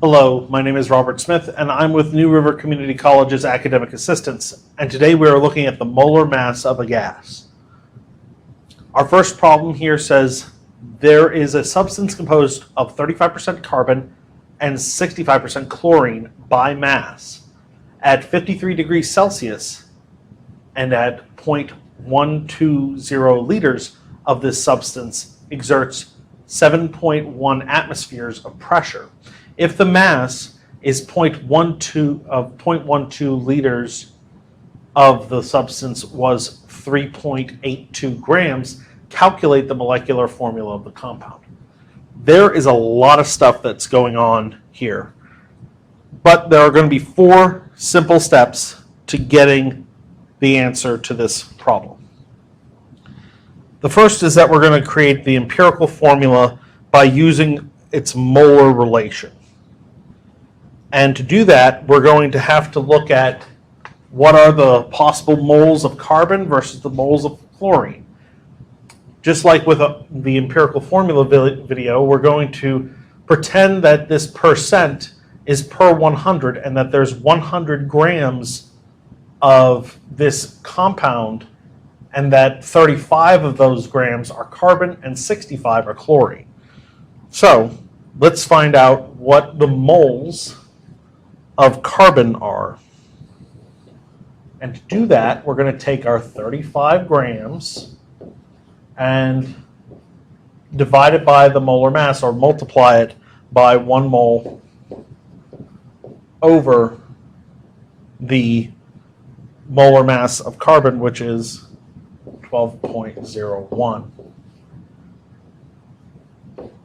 Hello, my name is Robert Smith, and I'm with New River Community College's Academic Assistants, and today we are looking at the molar mass of a gas. Our first problem here says there is a substance composed of 35% carbon and 65% chlorine by mass at 53 degrees Celsius, and at 0.120 liters of this substance exerts 7.1 atmospheres of pressure. If the mass is 0.12 liters of the substance was 3.82 grams, calculate the molecular formula of the compound. There is a lot of stuff that's going on here, but there are going to be 4 simple steps to getting the answer to this problem. The first is that we're going to create the empirical formula by using its molar relation. And to do that, we're going to have to look at what are the possible moles of carbon versus the moles of chlorine. Just like with the empirical formula video, we're going to pretend that this percent is per 100 and that there's 100 grams of this compound and that 35 of those grams are carbon and 65 are chlorine. So let's find out what the moles of carbon are. And to do that, we're going to take our 35 grams and divide it by the molar mass, or multiply it by 1 mole over the molar mass of carbon, which is 12.01.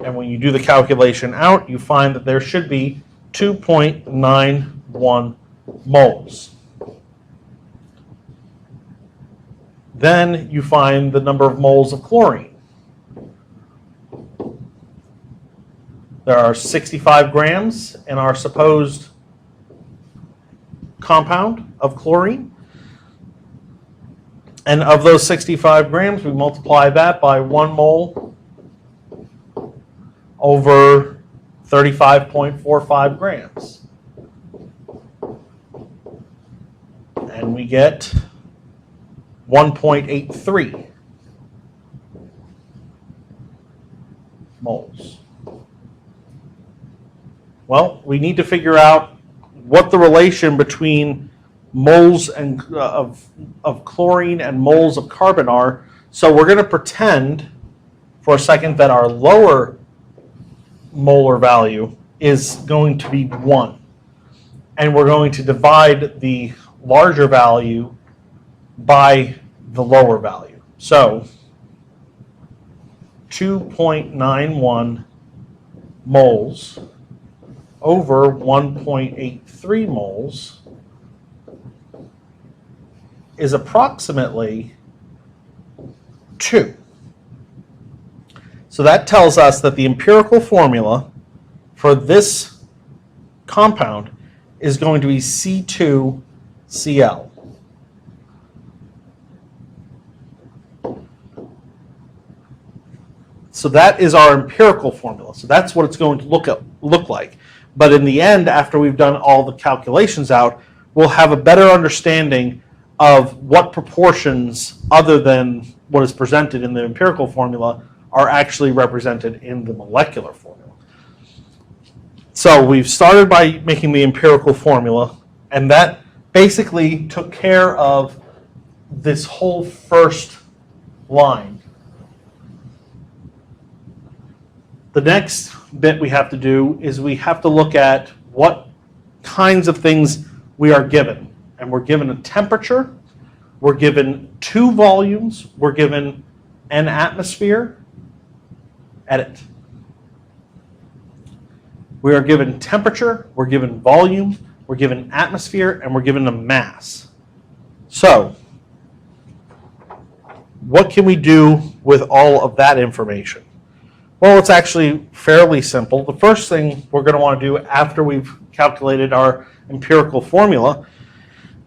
And when you do the calculation out, you find that there should be 2.91 moles. Then you find the number of moles of chlorine. There are 65 grams in our supposed compound of chlorine. And of those 65 grams, we multiply that by 1 mole over 35.45 grams. And we get 1.83 moles. Well, we need to figure out what the relation between moles of chlorine and moles of carbon are. So we're going to pretend for a second that our lower molar value is going to be 1. And we're going to divide the larger value by the lower value. So 2.91 moles over 1.83 moles is approximately 2. So that tells us that the empirical formula for this compound is going to be C2Cl. So that is our empirical formula. So that's what it's going to look like. But in the end, after we've done all the calculations out, we'll have a better understanding of what proportions, other than what is presented in the empirical formula, are actually represented in the molecular formula. So we've started by making the empirical formula, and that basically took care of this whole first line. The next bit we have to do is we have to look at what kinds of things we are given. And we're given a temperature, we're given 2 volumes, we're given an atmosphere. Edit. We are given temperature, we're given volume, we're given atmosphere, and we're given a mass. So, what can we do with all of that information? Well, it's actually fairly simple. The first thing we're going to want to do after we've calculated our empirical formula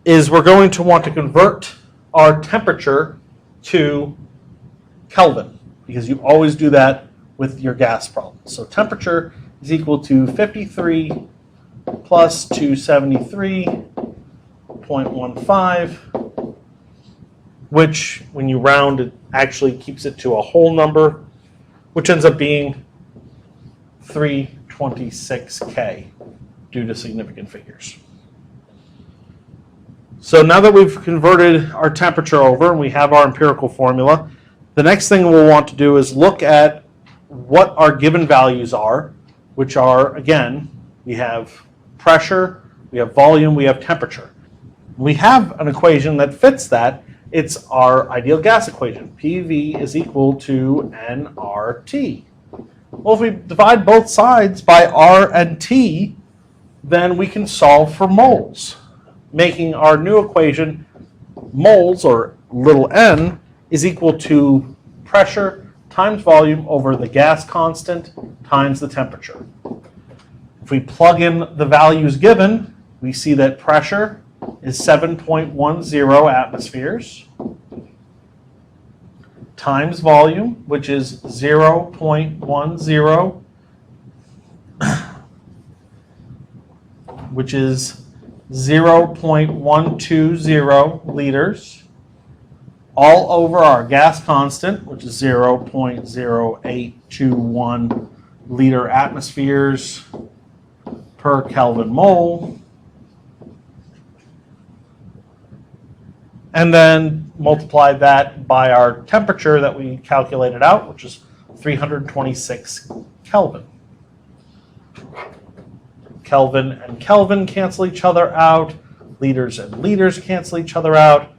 is we're going to want to convert our temperature to Kelvin, because you always do that with your gas problem. So temperature is equal to 53 plus 273.15, which when you round it actually keeps it to a whole number, which ends up being 326K due to significant figures. So now that we've converted our temperature over and we have our empirical formula, the next thing we'll want to do is look at what our given values are, which are, again, we have pressure, we have volume, we have temperature. We have an equation that fits that. It's our ideal gas equation. PV is equal to nRT. Well, if we divide both sides by R and T, then we can solve for moles, making our new equation moles, or little n, is equal to pressure times volume over the gas constant times the temperature. If we plug in the values given, we see that pressure is 7.10 atmospheres times volume, which is 0.10, which is 0.120 liters, all over our gas constant, which is 0.0821 liter atmospheres per Kelvin mole. And then multiply that by our temperature that we calculated out, which is 326 Kelvin. Kelvin and Kelvin cancel each other out. Liters and liters cancel each other out.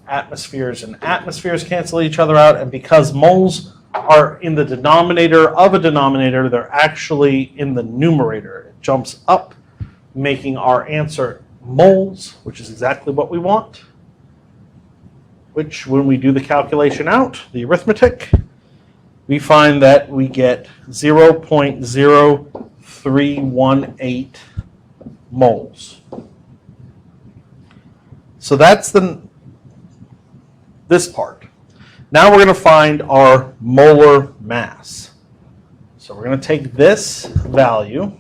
Atmospheres and atmospheres cancel each other out. And because moles are in the denominator of a denominator, they're actually in the numerator. It jumps up, making our answer moles, which is exactly what we want. Which, when we do the calculation out, the arithmetic, we find that we get 0.0318 moles. So that's this part. Now we're going to find our molar mass. So we're going to take this value.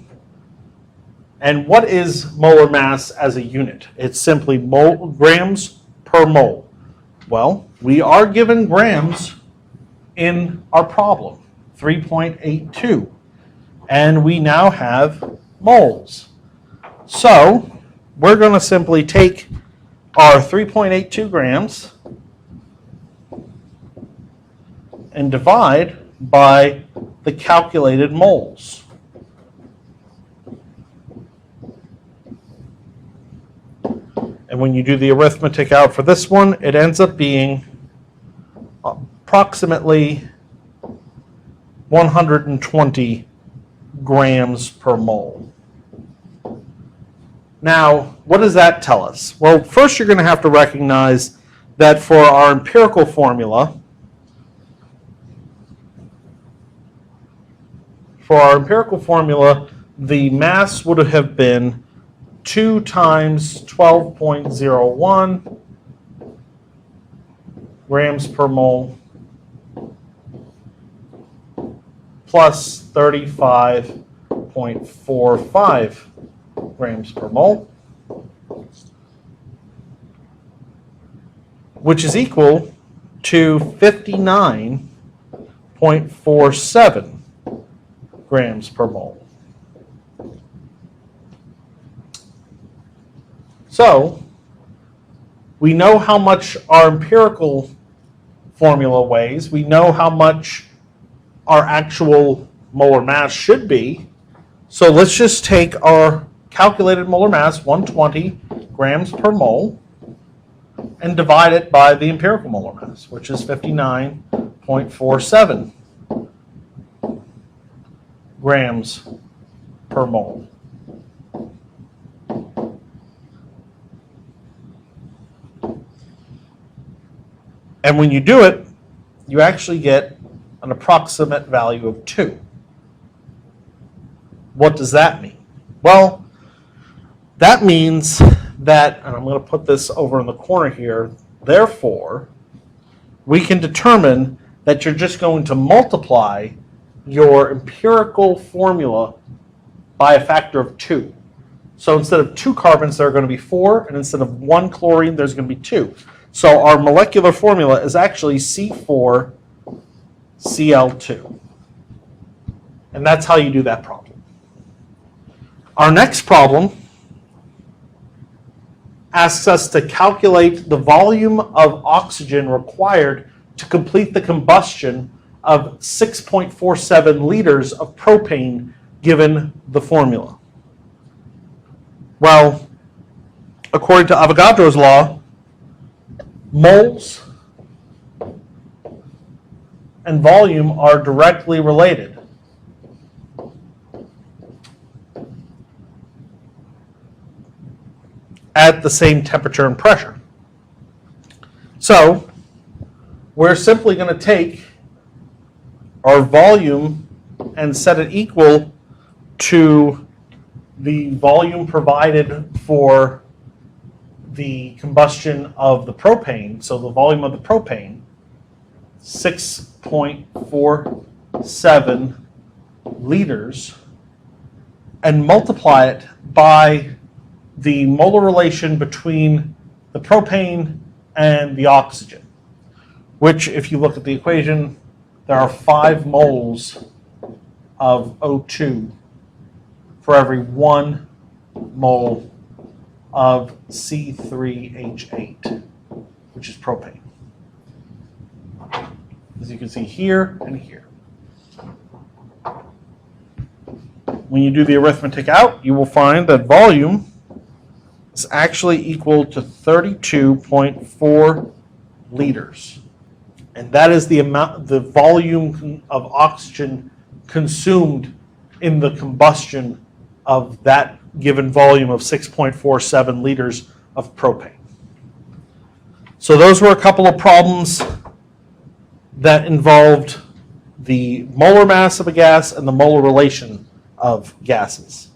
And what is molar mass as a unit? It's simply grams per mole. Well, we are given grams in our problem, 3.82, and we now have moles. So we're going to simply take our 3.82 grams and divide by the calculated moles. And when you do the arithmetic out for this one, it ends up being approximately 120 grams per mole. Now, what does that tell us? Well, first you're going to have to recognize that for our empirical formula, the mass would have been 2 times 12.01 grams per mole plus 35.45 grams per mole, which is equal to 59.47 grams per mole. So we know how much our empirical formula weighs. We know how much our actual molar mass should be. So let's just take our calculated molar mass, 120 grams per mole, and divide it by the empirical molar mass, which is 59.47 grams per mole. And when you do it, you actually get an approximate value of 2. What does that mean? Well, that means that, and I'm going to put this over in the corner here, therefore, we can determine that you're just going to multiply your empirical formula by a factor of 2. So instead of 2 carbons, there are going to be 4, and instead of 1 chlorine, there's going to be 2. So our molecular formula is actually C4Cl2. And that's how you do that problem. Our next problem asks us to calculate the volume of oxygen required to complete the combustion of 6.47 liters of propane given the formula. Well, according to Avogadro's law, moles and volume are directly related. At the same temperature and pressure. So we're simply going to take our volume and set it equal to the volume provided for the combustion of the propane. So the volume of the propane, 6.47 liters, and multiply it by the molar relation between the propane and the oxygen, which, if you look at the equation, there are 5 moles of O2 for every 1 mole of C3H8, which is propane. As you can see here and here. When you do the arithmetic out, you will find that volume is actually equal to 32.4 liters. And that is the amount, the volume of oxygen consumed in the combustion of that given volume of 6.47 liters of propane. So those were a couple of problems that involved the molar mass of a gas and the molar relation of gases.